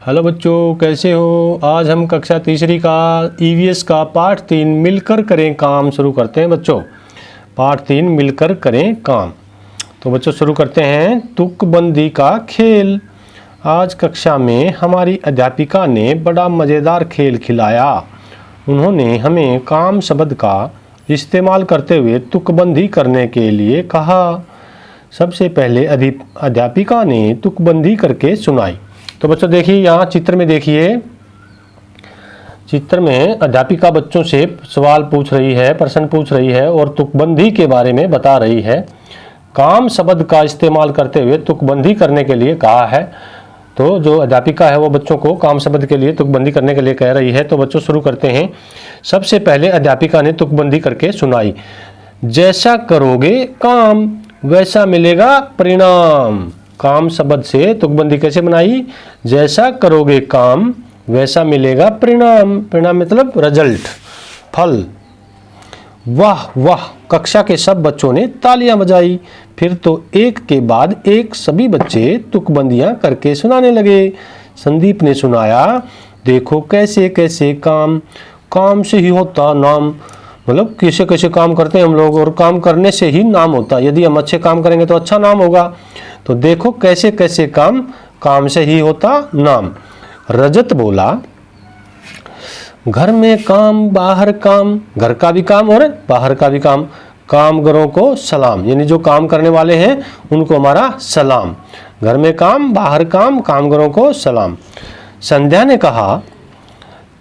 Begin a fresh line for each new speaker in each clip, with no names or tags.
Hello बच्चों, कैसे हो। आज हम कक्षा तीसरी का ईवीएस का पाठ 3 मिलकर करें काम शुरू करते हैं बच्चों। पाठ 3 मिलकर करें काम। तो बच्चों शुरू करते हैं तुकबंदी का खेल। आज कक्षा में हमारी अध्यापिका ने बड़ा मज़ेदार खेल खिलाया। उन्होंने हमें काम शब्द का इस्तेमाल करते हुए तुकबंदी करने के लिए कहा। सबसे पहले अध्यापिका ने तुकबंदी करके सुनाई। तो बच्चों देखिए, यहाँ चित्र में देखिए, चित्र में अध्यापिका बच्चों से सवाल पूछ रही है, प्रश्न पूछ रही है और तुकबंदी के बारे में बता रही है। काम शब्द का इस्तेमाल करते हुए तुकबंदी करने के लिए कहा है। तो जो अध्यापिका है वो बच्चों को काम शब्द के लिए तुकबंदी करने के लिए कह रही है। तो बच्चों शुरू करते हैं। सबसे पहले अध्यापिका ने तुकबंदी करके सुनाई। जैसा करोगे काम वैसा मिलेगा परिणाम। काम शब्द से तुकबंदी कैसे बनाई? जैसा करोगे काम वैसा मिलेगा परिणाम। परिणाम मतलब रिजल्ट, फल। वाह वाह, कक्षा के सब बच्चों ने तालियां बजाई। फिर तो एक के बाद एक सभी बच्चे तुकबंदियां करके सुनाने लगे। संदीप ने सुनाया, देखो कैसे कैसे काम, काम से ही होता नाम। मतलब कैसे कैसे काम करते हैं हम लोग और काम करने से ही नाम होता है। यदि हम अच्छे काम करेंगे तो अच्छा नाम होगा। तो देखो कैसे कैसे काम, काम से ही होता नाम। रजत बोला, घर में काम बाहर काम, घर का भी काम और बाहर का भी काम। कामगारों को सलाम, यानी जो काम करने वाले हैं उनको हमारा सलाम। घर में काम बाहर काम, कामगारों को सलाम। संध्या ने कहा,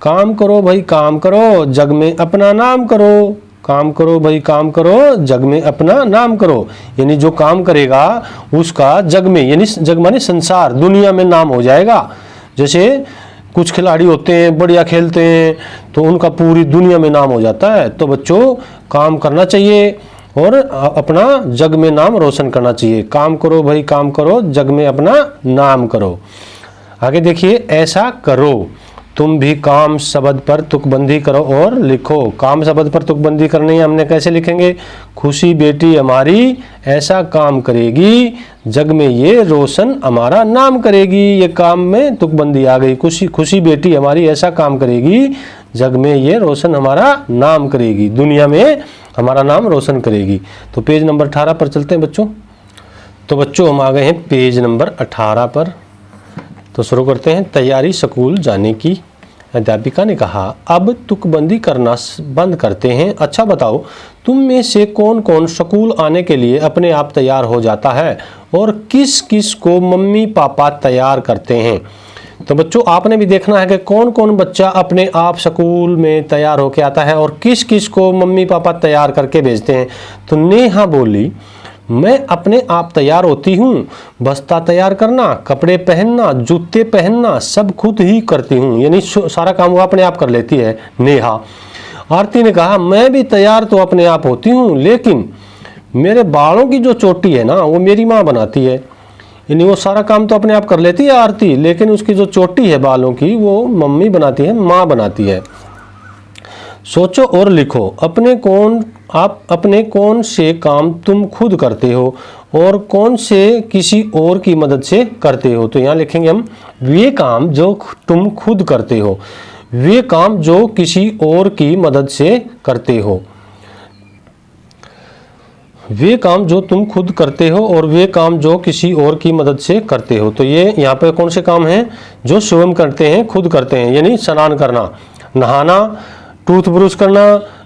काम करो भाई काम करो, जग में अपना नाम करो। काम करो भाई काम करो, जग में अपना नाम करो। यानी जो काम करेगा उसका जग में, यानी जग माने संसार, दुनिया में नाम हो जाएगा। जैसे कुछ खिलाड़ी होते हैं, बढ़िया खेलते हैं तो उनका पूरी दुनिया में नाम हो जाता है। तो बच्चों काम करना चाहिए और अपना जग में नाम रोशन करना चाहिए। काम करो भाई काम करो, जग में अपना नाम करो। आगे देखिए, ऐसा करो। तुम भी काम शब्द पर तुकबंदी करो और लिखो। काम शब्द पर तुकबंदी करनी है, हमने कैसे लिखेंगे? खुशी बेटी हमारी ऐसा काम करेगी, जग में ये रोशन हमारा नाम करेगी। ये काम में तुकबंदी आ गई। खुशी बेटी हमारी ऐसा काम करेगी, जग में ये रोशन हमारा नाम करेगी, दुनिया में हमारा नाम रोशन करेगी। तो पेज नंबर 18 पर चलते हैं बच्चों। तो बच्चों हम आ गए हैं पेज नंबर 18 पर। तो शुरू करते हैं। तैयारी स्कूल जाने की। अध्यापिका ने कहा, अब तुकबंदी करना बंद करते हैं। अच्छा बताओ, तुम में से कौन कौन स्कूल आने के लिए अपने आप तैयार हो जाता है और किस किस को मम्मी पापा तैयार करते हैं? तो बच्चों आपने भी देखना है कि कौन कौन बच्चा अपने आप स्कूल में तैयार होके आता है और किस किस को मम्मी पापा तैयार करके भेजते हैं। तो नेहा बोली, मैं अपने आप तैयार होती हूँ। बस्ता तैयार करना, कपड़े पहनना, जूते पहनना सब खुद ही करती हूँ। यानी सारा काम वो अपने आप कर लेती है नेहा। आरती ने कहा, मैं भी तैयार तो अपने आप होती हूँ, लेकिन मेरे बालों की जो चोटी है ना वो मेरी माँ बनाती है। यानी वो सारा काम तो अपने आप कर लेती है आरती, लेकिन उसकी जो चोटी है बालों की वो मम्मी बनाती है, माँ बनाती है। सोचो और लिखो, अपने कौन से काम तुम खुद करते हो और कौन से किसी और की मदद से करते हो। तो यहाँ लिखेंगे हम, वे काम जो तुम खुद करते हो, वे काम जो किसी और की मदद से करते हो। वे काम जो तुम खुद करते हो और वे काम जो किसी और की मदद से करते हो। तो ये यहाँ पे कौन से काम हैं? जो स्वयं करते हैं, खुद करते हैं। यानी स्नान करना, नहाना, टूथ ब्रश करना,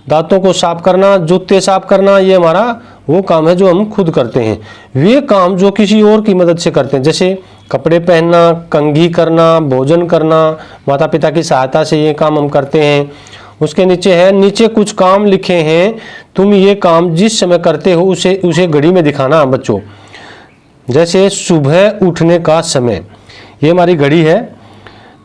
दांतों को साफ करना, जूते साफ करना, ये हमारा वो काम है जो हम खुद करते हैं। वे काम जो किसी और की मदद से करते हैं, जैसे कपड़े पहनना, कंघी करना, भोजन करना, माता पिता की सहायता से ये काम हम करते हैं। उसके नीचे है, नीचे कुछ काम लिखे हैं, तुम ये काम जिस समय करते हो उसे घड़ी में दिखाना बच्चों। जैसे सुबह उठने का समय, ये हमारी घड़ी है।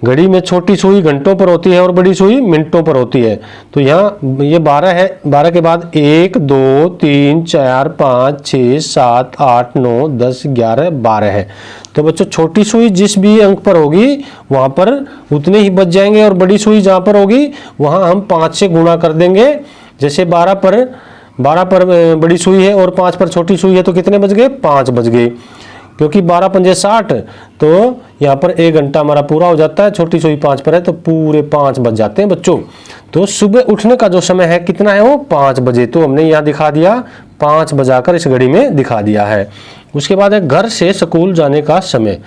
घड़ी में छोटी सुई घंटों पर होती है और बड़ी सुई मिनटों पर होती है। तो यहाँ ये 12 है, 12 के बाद 1 2 3 4 5 6 7 8 9 10 11 12 है। तो बच्चों छोटी सुई जिस भी अंक पर होगी वहाँ पर उतने ही बच जाएंगे और बड़ी सुई जहाँ पर होगी वहाँ हम 5 से गुणा कर देंगे। जैसे 12 पर बड़ी सुई है और 5 पर छोटी सुई है तो कितने बच गए? 5 बच गए। क्योंकि 12 पंजे 60, तो यहाँ पर 1 घंटा हमारा पूरा हो जाता है। छोटी सुई 5 पर है तो पूरे 5 बज जाते हैं बच्चों। तो सुबह उठने का जो समय है कितना है वो 5 बजे, तो हमने यहाँ दिखा दिया 5 बजाकर इस घड़ी में दिखा दिया है। उसके बाद है घर से स्कूल जाने का समय।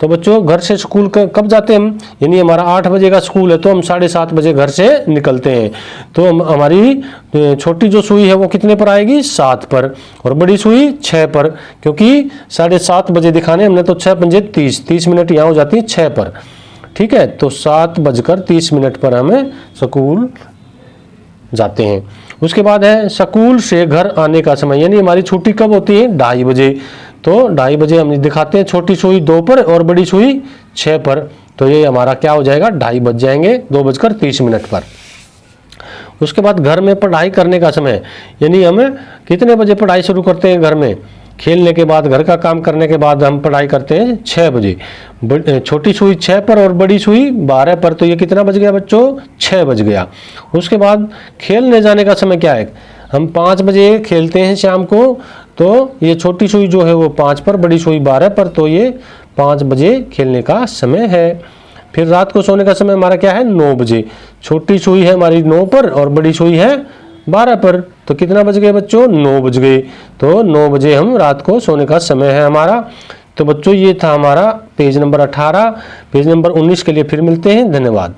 तो बच्चों घर से स्कूल कब जाते हैं हम, यानी हमारा 8 बजे का स्कूल है तो हम 7:30 बजे घर से निकलते हैं। तो हमारी छोटी जो सुई है वो कितने पर आएगी, 7 पर, और बड़ी सुई 6 पर, क्योंकि 7:30 बजे दिखाने हमने तो 6 पंजे 30 मिनट यहाँ हो जाती है 6 पर। ठीक है, तो 7:30 पर हमें स्कूल जाते हैं। उसके बाद है स्कूल से घर आने का समय, यानी हमारी छुट्टी कब होती है, 2:30 बजे। तो 2:30 बजे हम दिखाते हैं, छोटी सुई 2 पर और बड़ी सुई 6 पर, तो ये हमारा क्या हो जाएगा, 2:30 बज जाएंगे, 2:30 पर। उसके बाद घर में पढ़ाई करने का समय, यानी हम कितने बजे पढ़ाई शुरू करते हैं घर में, खेलने के बाद, घर का काम करने के बाद हम पढ़ाई करते हैं 6 बजे। छोटी सुई 6 पर और बड़ी सुई 12 पर, तो ये कितना बज गया बच्चों, 6 बज गया। उसके बाद खेलने जाने का समय क्या है, हम 5 बजे खेलते हैं शाम को, तो ये छोटी सुई जो है वो 5 पर, बड़ी सुई 12 पर, तो ये 5 बजे खेलने का समय है। फिर रात को सोने का समय हमारा क्या है, 9 बजे। छोटी सुई है हमारी 9 पर और बड़ी सुई है 12 पर, तो कितना बज गए बच्चों, 9 बज गए। तो 9 बजे हम रात को सोने का समय है हमारा। तो बच्चों ये था हमारा पेज नंबर 18। पेज नंबर 19 के लिए फिर मिलते हैं। धन्यवाद।